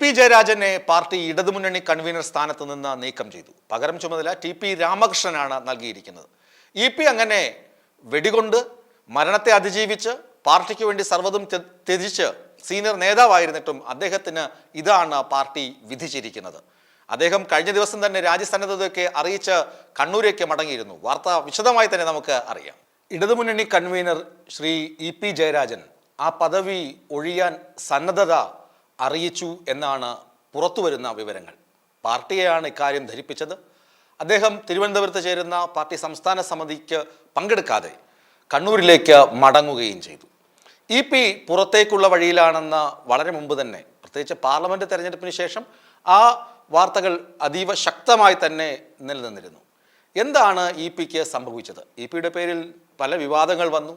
P ജയരാജനെ party ഇടതുമുന്നണി convener സ്ഥാനത്ത് നിന്ന് നീക്കം ചെയ്തു. പകരം ചുമതല ടി രാമകൃഷ്ണനാണ് നൽകിയിരിക്കുന്നത്. അങ്ങനെ വെടികൊണ്ട് മരണത്തെ അതിജീവിച്ച് പാർട്ടിക്ക് വേണ്ടി സർവ്വതും ത്യജിച്ച് സീനിയർ നേതാവായിരുന്നിട്ടും അദ്ദേഹത്തിന് ഇതാണ് പാർട്ടി വിധിച്ചിരിക്കുന്നത്. അദ്ദേഹം കഴിഞ്ഞ ദിവസം തന്നെ രാജ്യസന്നദ്ധതയൊക്കെ അറിയിച്ച് കണ്ണൂരേക്ക് മടങ്ങിയിരുന്നു. വാർത്ത വിശദമായി തന്നെ നമുക്ക് അറിയാം. ഇടതുമുന്നണി കൺവീനർ ശ്രീ പി ജയരാജൻ ആ പദവി ഒഴിയാൻ സന്നദ്ധത അറിയിച്ചു എന്നാണ് പുറത്തുവരുന്ന വിവരങ്ങൾ. പാർട്ടിയെയാണ് ഇക്കാര്യം ധരിപ്പിച്ചത്. അദ്ദേഹം തിരുവനന്തപുരത്ത് ചേരുന്ന പാർട്ടി സംസ്ഥാന സമിതിക്ക് പങ്കെടുക്കാതെ കണ്ണൂരിലേക്ക് മടങ്ങുകയും ചെയ്തു. പി പുറത്തേക്കുള്ള വഴിയിലാണെന്ന് വളരെ മുമ്പ് തന്നെ, പ്രത്യേകിച്ച് പാർലമെന്റ് തെരഞ്ഞെടുപ്പിന് ശേഷം ആ വാർത്തകൾ അതീവ ശക്തമായി തന്നെ നിലനിന്നിരുന്നു. എന്താണ് പിക്ക് സംഭവിച്ചത്? പിയുടെ പേരിൽ പല വിവാദങ്ങൾ വന്നു.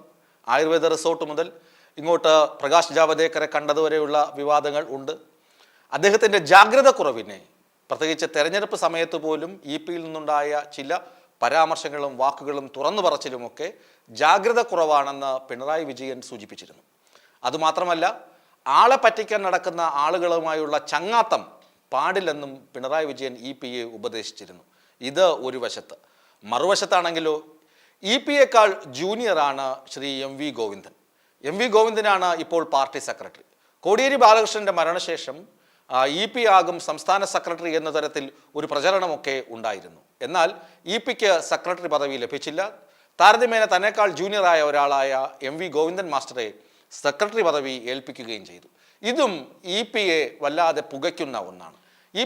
ആയുർവേദ റിസോർട്ട് മുതൽ ഇങ്ങോട്ട് പ്രകാശ് ജാവദേക്കറെ കണ്ടതുവരെയുള്ള വിവാദങ്ങൾ ഉണ്ട്. അദ്ദേഹത്തിൻ്റെ ജാഗ്രത കുറവിനെ, പ്രത്യേകിച്ച് തെരഞ്ഞെടുപ്പ് സമയത്ത് പോലും പിയിൽ നിന്നുണ്ടായ ചില പരാമർശങ്ങളും വാക്കുകളും തുറന്നു പറച്ചിലുമൊക്കെ ജാഗ്രത കുറവാണെന്ന് പിണറായി വിജയൻ സൂചിപ്പിച്ചിരുന്നു. അതുമാത്രമല്ല, ആളെ പറ്റിക്കാൻ നടക്കുന്ന ആളുകളുമായുള്ള ചങ്ങാത്തം പാടില്ലെന്നും പിണറായി വിജയൻ പിയെ ഉപദേശിച്ചിരുന്നു. ഇത് ഒരു വശത്ത്. മറുവശത്താണെങ്കിലോ പിയേക്കാൾ ജൂനിയറാണ് ശ്രീ വി ഗോവിന്ദനാണ് ഇപ്പോൾ പാർട്ടി സെക്രട്ടറി. കോടിയേരി ബാലകൃഷ്ണന്റെ മരണശേഷം പി ആകും സംസ്ഥാന സെക്രട്ടറി എന്ന തരത്തിൽ ഒരു പ്രചരണമൊക്കെ ഉണ്ടായിരുന്നു. എന്നാൽ പിക്ക് സെക്രട്ടറി പദവി ലഭിച്ചില്ല. താരതമ്യേന തന്നെക്കാൾ ജൂനിയറായ ഒരാളായ വി ഗോവിന്ദൻ മാസ്റ്ററെ സെക്രട്ടറി പദവി ഏൽപ്പിക്കുകയും ചെയ്തു. ഇതും പിയെ വല്ലാതെ പുകയ്ക്കുന്ന ഒന്നാണ്.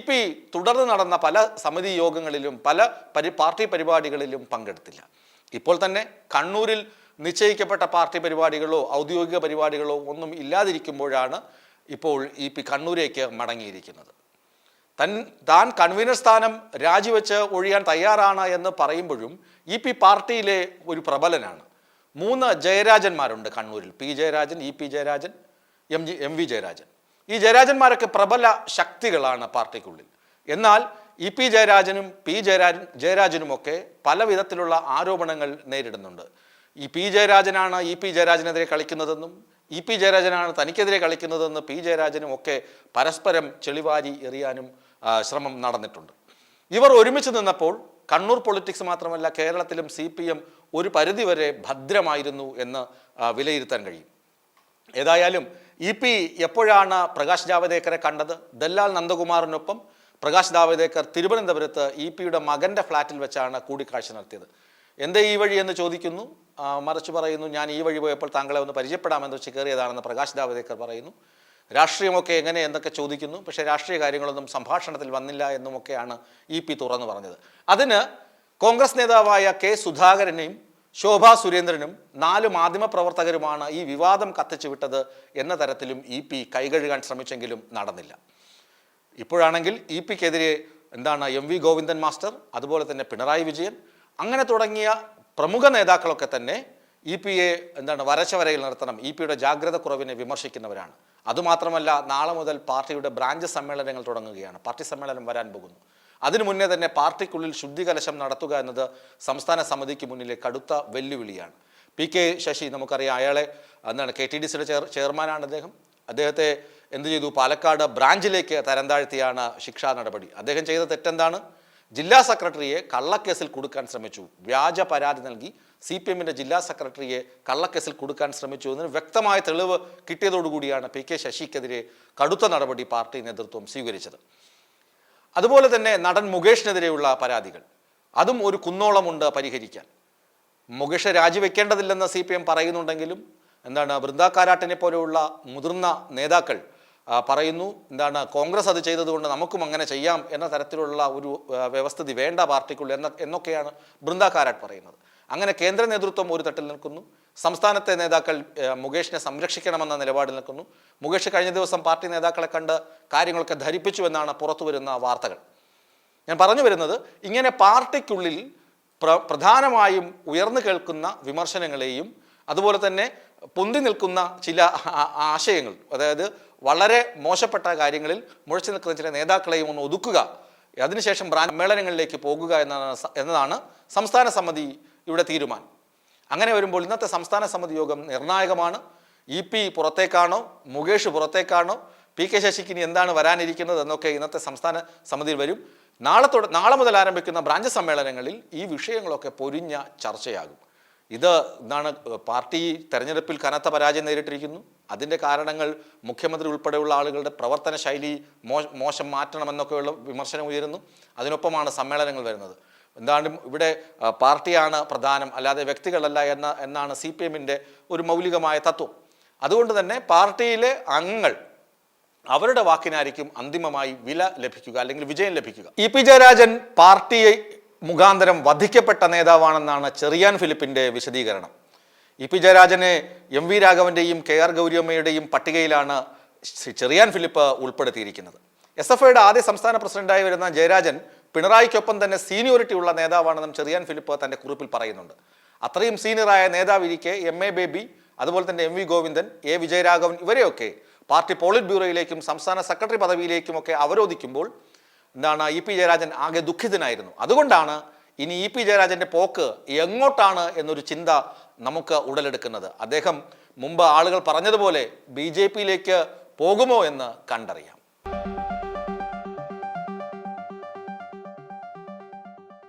പി തുടർന്ന് നടന്ന പല സമിതി യോഗങ്ങളിലും പല പാർട്ടി പരിപാടികളിലും പങ്കെടുത്തില്ല. ഇപ്പോൾ തന്നെ കണ്ണൂരിൽ നിശ്ചയിക്കപ്പെട്ട പാർട്ടി പരിപാടികളോ ഔദ്യോഗിക പരിപാടികളോ ഒന്നും ഇല്ലാതിരിക്കുമ്പോഴാണ് ഇപ്പോൾ പി കണ്ണൂരേക്ക് മടങ്ങിയിരിക്കുന്നത്. താൻ കൺവീനർ സ്ഥാനം രാജിവെച്ച് ഒഴിയാൻ തയ്യാറാണ് എന്ന് പറയുമ്പോഴും പി പാർട്ടിയിലെ ഒരു പ്രബലനാണ്. 3 ജയരാജന്മാരുണ്ട് കണ്ണൂരിൽ. P Jayarajan, P Jayarajan, V Jayarajan. ഈ ജയരാജന്മാരൊക്കെ പ്രബല ശക്തികളാണ് പാർട്ടിക്കുള്ളിൽ. എന്നാൽ പി ജയരാജനും ജയരാജനുമൊക്കെ പല വിധത്തിലുള്ള ആരോപണങ്ങൾ നേരിടുന്നുണ്ട്. പി ജയരാജനാണ് പി ജയരാജനെതിരെ കളിക്കുന്നതെന്നും പി ജയരാജനാണ് തനിക്കെതിരെ കളിക്കുന്നതെന്ന് പി ജയരാജനും ഒക്കെ പരസ്പരം ചെളിവാരി എറിയാനും ശ്രമം നടന്നിട്ടുണ്ട്. ഇവർ ഒരുമിച്ച് നിന്നപ്പോൾ കണ്ണൂർ പൊളിറ്റിക്സ് മാത്രമല്ല കേരളത്തിലും CPM ഒരു പരിധിവരെ ഭദ്രമായിരുന്നു എന്ന് വിലയിരുത്താൻ കഴിയും. ഏതായാലും പി എപ്പോഴാണ് പ്രകാശ് ജാവദേക്കറെ കണ്ടത്? ദല്ലാൽ നന്ദകുമാറിനൊപ്പം പ്രകാശ് ജാവദേക്കർ തിരുവനന്തപുരത്ത് പിയുടെ മകൻ്റെ ഫ്ലാറ്റിൽ വെച്ചാണ് കൂടിക്കാഴ്ച നടത്തിയത്. എന്തേ ഈ വഴി എന്ന് ചോദിക്കുന്നു. മറിച്ച് പറയുന്നു, ഞാൻ ഈ വഴി പോയപ്പോൾ താങ്കളെ ഒന്ന് പരിചയപ്പെടാമെന്ന് വെച്ച് കയറിയതാണെന്ന് പ്രകാശ് ജാവദേക്കർ പറയുന്നു. രാഷ്ട്രീയമൊക്കെ എങ്ങനെ എന്നൊക്കെ ചോദിക്കുന്നു. പക്ഷേ രാഷ്ട്രീയ കാര്യങ്ങളൊന്നും സംഭാഷണത്തിൽ വന്നില്ല എന്നുമൊക്കെയാണ് പി തുറന്നു പറഞ്ഞത്. അതിന് കോൺഗ്രസ് നേതാവായ കെ സുധാകരനെയും ശോഭാ സുരേന്ദ്രനും 4 മാധ്യമപ്രവർത്തകരുമാണ് ഈ വിവാദം കത്തിച്ചു വിട്ടത് എന്ന തരത്തിലും പി കൈകഴുകാൻ ശ്രമിച്ചെങ്കിലും നടന്നില്ല. ഇപ്പോഴാണെങ്കിൽ പിക്കെതിരെ വി ഗോവിന്ദൻ മാസ്റ്റർ, അതുപോലെ തന്നെ പിണറായി വിജയൻ, അങ്ങനെ തുടങ്ങിയ പ്രമുഖ നേതാക്കളൊക്കെ തന്നെ പിയെ വരച്ച വരയിൽ നിർത്തണം, പിയുടെ ജാഗ്രത കുറവിനെ വിമർശിക്കുന്നവരാണ്. അതുമാത്രമല്ല, നാളെ മുതൽ പാർട്ടിയുടെ ബ്രാഞ്ച് സമ്മേളനങ്ങൾ തുടങ്ങുകയാണ്. പാർട്ടി സമ്മേളനം വരാൻ പോകുന്നു. അതിനു മുന്നേ തന്നെ പാർട്ടിക്കുള്ളിൽ ശുദ്ധികലശം നടത്തുക എന്നത് സംസ്ഥാന സമിതിക്ക് മുന്നിലെ കടുത്ത വെല്ലുവിളിയാണ്. PK ശശി നമുക്കറിയാം. അയാളെ KTDCയുടെ ചെയർമാനാണ് അദ്ദേഹത്തെ എന്ത് ചെയ്തു? പാലക്കാട് ബ്രാഞ്ചിലേക്ക് തരംതാഴ്ത്തിയാണ് ശിക്ഷാ നടപടി. അദ്ദേഹം ചെയ്ത തെറ്റെന്താണ്? ജില്ലാ സെക്രട്ടറിയെ കള്ളക്കേസിൽ കൊടുക്കാൻ ശ്രമിച്ചു. വ്യാജ പരാതി നൽകി CPMന്റെ ജില്ലാ സെക്രട്ടറിയെ കള്ളക്കേസിൽ കൊടുക്കാൻ ശ്രമിച്ചു എന്നതിന് വ്യക്തമായ തെളിവ് കിട്ടിയതോടുകൂടിയാണ് PK ശശിക്കെതിരെ കടുത്ത നടപടി പാർട്ടി നേതൃത്വം സ്വീകരിച്ചത്. അതുപോലെ തന്നെ നടൻ മുകേഷിനെതിരെയുള്ള പരാതികൾ, അതും ഒരു കുന്നോളമുണ്ട് പരിഹരിക്കാൻ. മുകേഷ് രാജിവെക്കേണ്ടതില്ലെന്ന് CPM പറയുന്നുണ്ടെങ്കിലും ബൃന്ദാ കാരാട്ടിനെ പോലെയുള്ള മുതിർന്ന നേതാക്കൾ പറയുന്നു, കോൺഗ്രസ് അത് ചെയ്തതുകൊണ്ട് നമുക്കും അങ്ങനെ ചെയ്യാം എന്ന തരത്തിലുള്ള ഒരു വ്യവസ്ഥിതി വേണ്ട പാർട്ടിക്കുള്ള എന്നൊക്കെയാണ് ബൃന്ദാ കാരാട്ട് പറയുന്നത്. അങ്ങനെ കേന്ദ്ര നേതൃത്വം ഒരു തട്ടിൽ നിൽക്കുന്നു. സംസ്ഥാനത്തെ നേതാക്കൾ മുകേഷിനെ സംരക്ഷിക്കണമെന്ന നിലപാടിൽ നിൽക്കുന്നു. മുകേഷ് കഴിഞ്ഞ ദിവസം പാർട്ടി നേതാക്കളെ കണ്ട് കാര്യങ്ങളൊക്കെ ധരിപ്പിച്ചു എന്നാണ് പുറത്തു വരുന്ന വാർത്തകൾ. ഞാൻ പറഞ്ഞു വരുന്നത്, ഇങ്ങനെ പാർട്ടിക്കുള്ളിൽ പ്രധാനമായും ഉയർന്നു കേൾക്കുന്ന വിമർശനങ്ങളെയും അതുപോലെ തന്നെ പൊന്തി നിൽക്കുന്ന ചില ആശയങ്ങൾ, അതായത് വളരെ മോശപ്പെട്ട കാര്യങ്ങളിൽ മുഴച്ചു നിൽക്കുന്ന ചില നേതാക്കളെയും ഒന്ന് ഒതുക്കുക, അതിനുശേഷം ബ്രാഞ്ച് സമ്മേളനങ്ങളിലേക്ക് പോകുക എന്നതാണ് സംസ്ഥാന സമിതിയുടെ തീരുമാനം. അങ്ങനെ വരുമ്പോൾ ഇന്നത്തെ സംസ്ഥാന സമിതി യോഗം നിർണായകമാണ്. പി പുറത്തേക്കാണോ, മുകേഷ് പുറത്തേക്കാണോ, കെ ശശിക്ക് ഇനി എന്താണ് വരാനിരിക്കുന്നത് എന്നൊക്കെ ഇന്നത്തെ സംസ്ഥാന സമിതിയിൽ വരും. നാളെ മുതൽ ആരംഭിക്കുന്ന ബ്രാഞ്ച് സമ്മേളനങ്ങളിൽ ഈ വിഷയങ്ങളൊക്കെ പൊരിഞ്ഞ ചർച്ചയാകും. എന്താണ് പാർട്ടി തെരഞ്ഞെടുപ്പിൽ കനത്ത പരാജയം നേരിട്ടിരിക്കുന്നു. അതിൻ്റെ കാരണങ്ങൾ മുഖ്യമന്ത്രി ഉൾപ്പെടെയുള്ള ആളുകളുടെ പ്രവർത്തന ശൈലി മോശം മാറ്റണമെന്നൊക്കെയുള്ള വിമർശനം ഉയരുന്നു. അതിനൊപ്പമാണ് സമ്മേളനങ്ങൾ വരുന്നത്. എന്താണ് ഇവിടെ പാർട്ടിയാണ് പ്രധാനം, അല്ലാതെ വ്യക്തികളല്ല എന്നാണ് CPM-ൻ്റെ ഒരു മൗലികമായ തത്വം. അതുകൊണ്ട് തന്നെ പാർട്ടിയിലെ അംഗങ്ങൾ അവരുടെ വാക്കിനായിരിക്കും അന്തിമമായി വില ലഭിക്കുക, അല്ലെങ്കിൽ വിജയം ലഭിക്കുക. EP ജയരാജൻ പാർട്ടി മുഖാന്തരം വധിക്കപ്പെട്ട നേതാവാണെന്നാണ് ചെറിയാൻ ഫിലിപ്പിൻ്റെ വിശദീകരണം. EP ജയരാജനെ MV രാഘവൻ്റെയും KR ഗൗരിയമ്മയുടെയും പട്ടികയിലാണ് ചെറിയാൻ ഫിലിപ്പ് ഉൾപ്പെടുത്തിയിരിക്കുന്നത്. SFIയുടെ ആദ്യ സംസ്ഥാന പ്രസിഡന്റായി വരുന്ന ജയരാജൻ പിണറായിക്കൊപ്പം തന്നെ സീനിയോറിറ്റി ഉള്ള നേതാവാണെന്നും ചെറിയാൻ ഫിലിപ്പ് തൻ്റെ കുറിപ്പിൽ പറയുന്നുണ്ട്. അത്രയും സീനിയറായ നേതാവിരിക്കെ MA ബേബി, അതുപോലെ തന്നെ MV ഗോവിന്ദൻ, A വിജയരാഘവൻ ഇവരെയൊക്കെ പാർട്ടി പോളിറ്റ് ബ്യൂറോയിലേക്കും സംസ്ഥാന സെക്രട്ടറി പദവിയിലേക്കുമൊക്കെ അവരോധിക്കുമ്പോൾ EP ജയരാജൻ ആകെ ദുഃഖിതനായിരുന്നു. അതുകൊണ്ടാണ് ഇനി EP ജയരാജൻ്റെ പോക്ക് എങ്ങോട്ടാണ് എന്നൊരു ചിന്ത നമുക്ക് ഉടലെടുക്കുന്നത്. അദ്ദേഹം മുമ്പ് ആളുകൾ പറഞ്ഞതുപോലെ BJP-യിലേക്ക് പോകുമോ എന്ന് കണ്ടറിയാം.